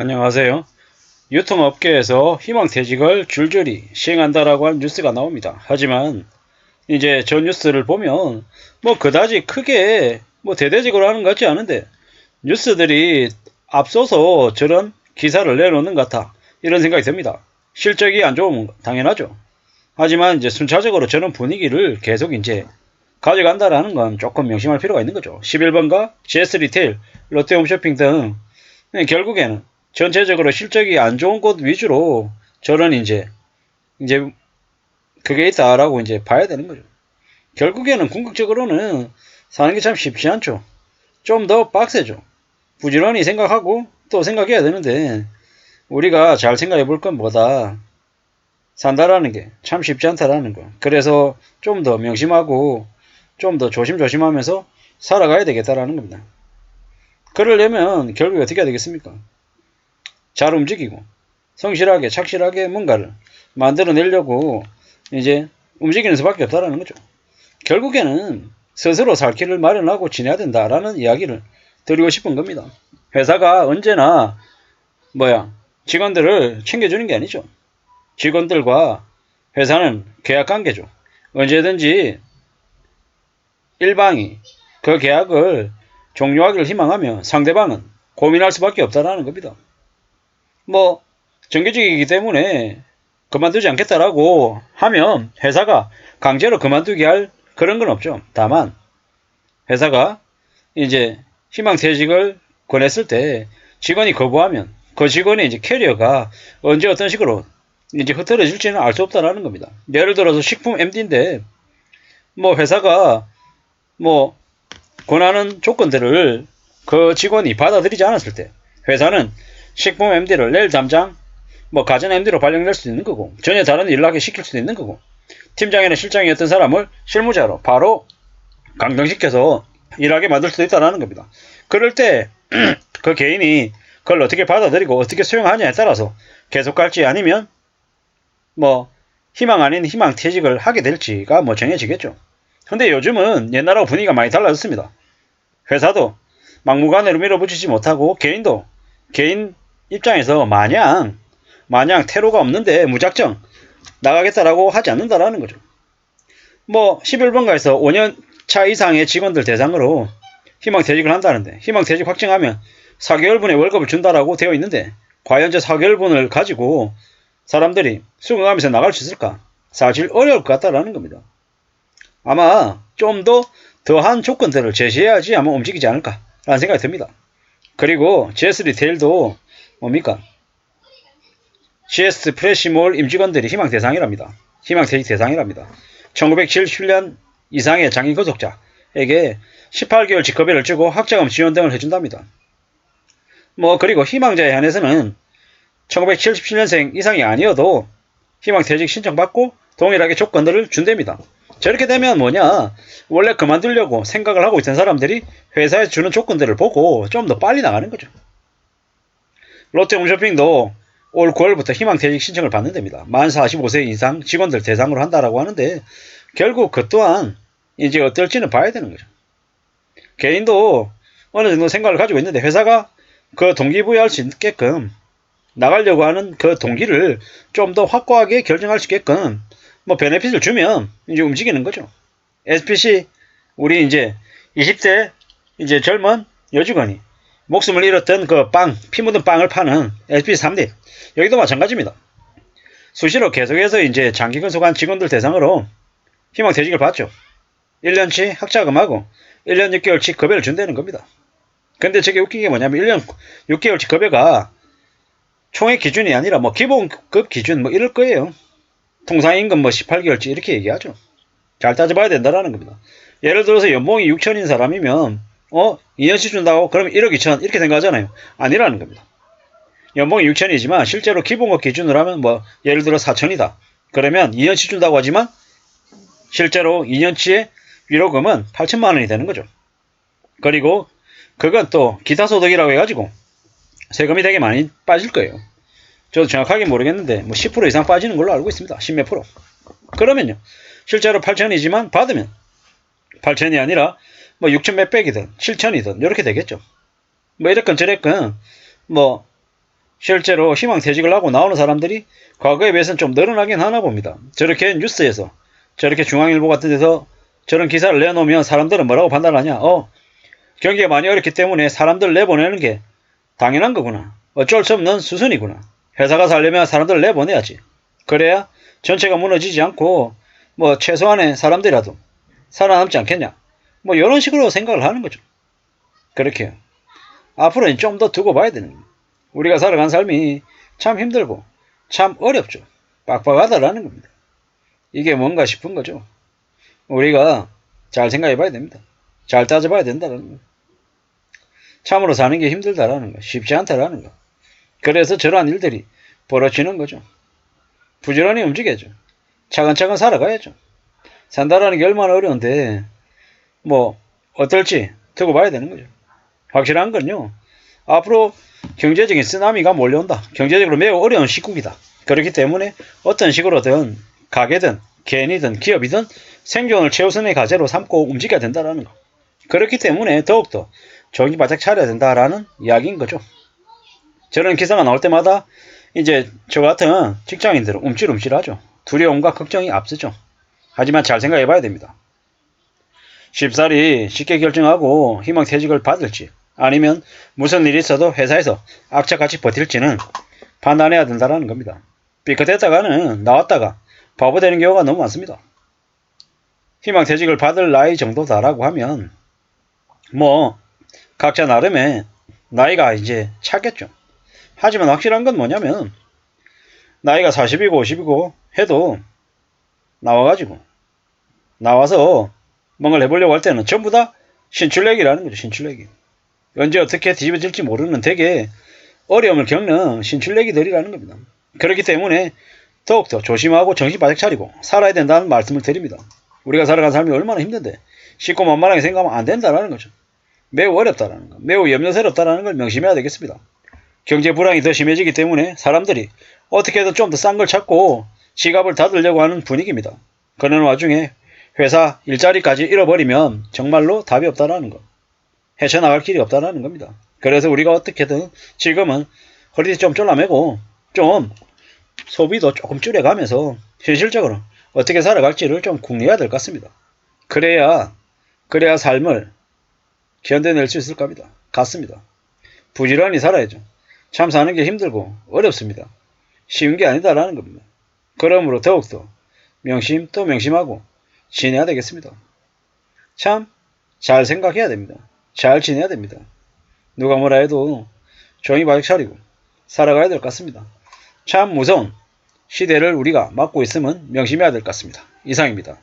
안녕하세요. 유통업계에서 희망퇴직을 줄줄이 시행한다라고 하는 뉴스가 나옵니다. 하지만 이제 저 뉴스를 보면 뭐 그다지 크게 뭐 대대적으로 하는 것 같지 않은데 뉴스들이 앞서서 저런 기사를 내놓는 것 같아. 이런 생각이 듭니다. 실적이 안 좋으면 당연하죠. 하지만 이제 순차적으로 저런 분위기를 계속 이제 가져간다라는 건 조금 명심할 필요가 있는 거죠. 11번가 GS 리테일, 롯데홈쇼핑 등 결국에는 전체적으로 실적이 안 좋은 곳 위주로 저런 이제 그게 있다라고 이제 봐야 되는 거죠. 결국에는 궁극적으로는 사는 게 참 쉽지 않죠. 좀 더 빡세죠. 부지런히 생각하고 또 생각해야 되는데 우리가 잘 생각해 볼 건 뭐다. 산다라는 게 참 쉽지 않다라는 거. 그래서 좀 더 명심하고 좀 더 조심조심하면서 살아가야 되겠다라는 겁니다. 그러려면 결국에 어떻게 해야 되겠습니까? 잘 움직이고 성실하게 착실하게 뭔가를 만들어내려고 이제 움직이는 수밖에 없다라는 거죠. 결국에는 스스로 살 길을 마련하고 지내야 된다라는 이야기를 드리고 싶은 겁니다. 회사가 언제나 직원들을 챙겨주는 게 아니죠. 직원들과 회사는 계약관계죠. 언제든지 일방이 그 계약을 종료하기를 희망하며 상대방은 고민할 수밖에 없다라는 겁니다. 뭐 정규직이기 때문에 그만두지 않겠다라고 하면 회사가 강제로 그만두게 할 그런 건 없죠. 다만 회사가 이제 희망퇴직을 권했을 때 직원이 거부하면 그 직원의 이제 캐리어가 언제 어떤 식으로 이제 흐트러질지는 알 수 없다라는 겁니다. 예를 들어서 식품 MD인데 뭐 회사가 뭐 권하는 조건들을 그 직원이 받아들이지 않았을 때 회사는 식품 MD를 내일 담장 가전 MD로 발령될 수도 있는 거고 전혀 다른 일을 하게 시킬 수도 있는 거고 팀장이나 실장이었던 사람을 실무자로 바로 강등시켜서 일하게 만들 수도 있다는 겁니다. 그럴 때 그 개인이 그걸 어떻게 받아들이고 어떻게 수용하냐에 따라서 계속 갈지 아니면 희망 아닌 희망 퇴직을 하게 될지가 정해지겠죠. 근데 요즘은 옛날하고 분위기가 많이 달라졌습니다. 회사도 막무가내로 밀어붙이지 못하고 개인도 개인 입장에서 마냥 퇴로가 없는데 무작정 나가겠다라고 하지 않는다라는 거죠. 11번가에서 5년 차 이상의 직원들 대상으로 희망퇴직을 한다는데 희망퇴직 확정하면 4개월분의 월급을 준다라고 되어 있는데 과연 저 4개월분을 가지고 사람들이 수긍하면서 나갈 수 있을까? 사실 어려울 것 같다라는 겁니다. 아마 좀 더 더한 조건들을 제시해야지 아마 움직이지 않을까라는 생각이 듭니다. 그리고 GS 리테일도 뭡니까? GS 프레시몰 임직원들이 희망 대상이랍니다. 희망퇴직 대상이랍니다. 1977년 이상의 장기 거속자에게 18개월 직급여를 주고 학자금 지원 등을 해준답니다. 그리고 희망자에 한해서는 1977년생 이상이 아니어도 희망퇴직 신청받고 동일하게 조건들을 준답니다. 저렇게 되면 원래 그만두려고 생각을 하고 있던 사람들이 회사에서 주는 조건들을 보고 좀 더 빨리 나가는 거죠. 롯데홈쇼핑도 올 9월부터 희망퇴직 신청을 받는답니다. 만 45세 이상 직원들 대상으로 한다라고 하는데 결국 그 또한 이제 어떨지는 봐야 되는 거죠. 개인도 어느 정도 생각을 가지고 있는데 회사가 그 동기부여할 수 있게끔 나가려고 하는 그 동기를 좀 더 확고하게 결정할 수 있게끔 베네핏을 주면 이제 움직이는 거죠. SPC 우리 이제 20대 이제 젊은 여직원이 목숨을 잃었던 그 피 묻은 빵을 파는 SPC 3대 여기도 마찬가지입니다. 수시로 계속해서 이제 장기 근속한 직원들 대상으로 희망퇴직을 받죠. 1년치 학자금하고 1년 6개월치 급여를 준다는 겁니다. 근데 저게 웃긴 게 뭐냐면 1년 6개월치 급여가 총액 기준이 아니라 기본급 기준 이럴 거예요. 통상임금 18개월치 이렇게 얘기하죠. 잘 따져봐야 된다라는 겁니다. 예를 들어서 연봉이 6천인 사람이면 2년씩 준다고? 그러면 1억 2천 이렇게 생각하잖아요. 아니라는 겁니다. 연봉이 6천이지만 실제로 기본급 기준으로 하면 예를 들어 4천이다. 그러면 2년씩 준다고 하지만 실제로 2년치의 위로금은 8천만 원이 되는 거죠. 그리고 그건 또 기타 소득이라고 해가지고 세금이 되게 많이 빠질 거예요. 저도 정확하게 모르겠는데 10% 이상 빠지는 걸로 알고 있습니다. 10몇 프로. 그러면요. 실제로 8천이지만 받으면 8천이 아니라 6천 몇백이든 7천이든 이렇게 되겠죠. 이랬건 저랬건 실제로 희망퇴직을 하고 나오는 사람들이 과거에 비해서는 좀 늘어나긴 하나 봅니다. 저렇게 뉴스에서, 저렇게 중앙일보 같은 데서 저런 기사를 내놓으면 사람들은 뭐라고 판단하냐. 경기가 많이 어렵기 때문에 사람들 내보내는 게 당연한 거구나. 어쩔 수 없는 수순이구나. 회사가 살려면 사람들을 내보내야지. 그래야 전체가 무너지지 않고 뭐 최소한의 사람들이라도 살아남지 않겠냐. 뭐 이런 식으로 생각을 하는 거죠. 그렇게 앞으로는 좀 더 두고 봐야 되는 거예요. 우리가 살아간 삶이 참 힘들고 참 어렵죠. 빡빡하다라는 겁니다. 이게 뭔가 싶은 거죠. 우리가 잘 생각해 봐야 됩니다. 잘 따져봐야 된다는 거. 참으로 사는 게 힘들다라는 거. 쉽지 않다라는 거. 그래서 저러한 일들이 벌어지는 거죠. 부지런히 움직여야죠. 차근차근 살아가야죠. 산다라는 게 얼마나 어려운데 뭐 어떨지 두고 봐야 되는 거죠. 확실한 건요. 앞으로 경제적인 쓰나미가 몰려온다. 경제적으로 매우 어려운 시국이다. 그렇기 때문에 어떤 식으로든 가게든 개인이든 기업이든 생존을 최우선의 과제로 삼고 움직여야 된다는 거. 그렇기 때문에 더욱더 정신 바짝 차려야 된다라는 이야기인 거죠. 저런 기사가 나올 때마다 이제 저 같은 직장인들은 움찔움찔하죠. 두려움과 걱정이 앞서죠. 하지만 잘 생각해 봐야 됩니다. 쉽사리 쉽게 결정하고 희망퇴직을 받을지 아니면 무슨 일이 있어도 회사에서 악착같이 버틸지는 판단해야 된다는 겁니다. 삐끗했다가는 나왔다가 바보 되는 경우가 너무 많습니다. 희망퇴직을 받을 나이 정도다라고 하면 뭐 각자 나름의 나이가 이제 차겠죠. 하지만 확실한 건 뭐냐면 나이가 40이고 50이고 해도 나와서 뭔가를 해보려고 할 때는 전부 다 신출내기라는 거죠. 신출내기. 언제 어떻게 뒤집어질지 모르는 되게 어려움을 겪는 신출내기들이라는 겁니다. 그렇기 때문에 더욱더 조심하고 정신 바짝 차리고 살아야 된다는 말씀을 드립니다. 우리가 살아간 삶이 얼마나 힘든데 쉽고 만만하게 생각하면 안 된다는 거죠. 매우 어렵다는 거, 매우 염려스럽다는 걸 명심해야 되겠습니다. 경제 불황이 더 심해지기 때문에 사람들이 어떻게든 좀 더 싼 걸 찾고 지갑을 닫으려고 하는 분위기입니다. 그런 와중에 회사 일자리까지 잃어버리면 정말로 답이 없다라는 거. 헤쳐나갈 길이 없다라는 겁니다. 그래서 우리가 어떻게든 지금은 허리띠 좀 졸라매고 좀 소비도 조금 줄여가면서 현실적으로 어떻게 살아갈지를 좀 궁리해야 될 것 같습니다. 그래야 삶을 견뎌낼 수 있을 겁니다. 같습니다. 부지런히 살아야죠. 참 사는 게 힘들고 어렵습니다. 쉬운 게 아니다라는 겁니다. 그러므로 더욱더 명심 또 명심하고 지내야 되겠습니다. 참 잘 생각해야 됩니다. 잘 지내야 됩니다. 누가 뭐라 해도 종이 바짝 차리고 살아가야 될 것 같습니다. 참 무서운 시대를 우리가 맞고 있으면 명심해야 될 것 같습니다. 이상입니다.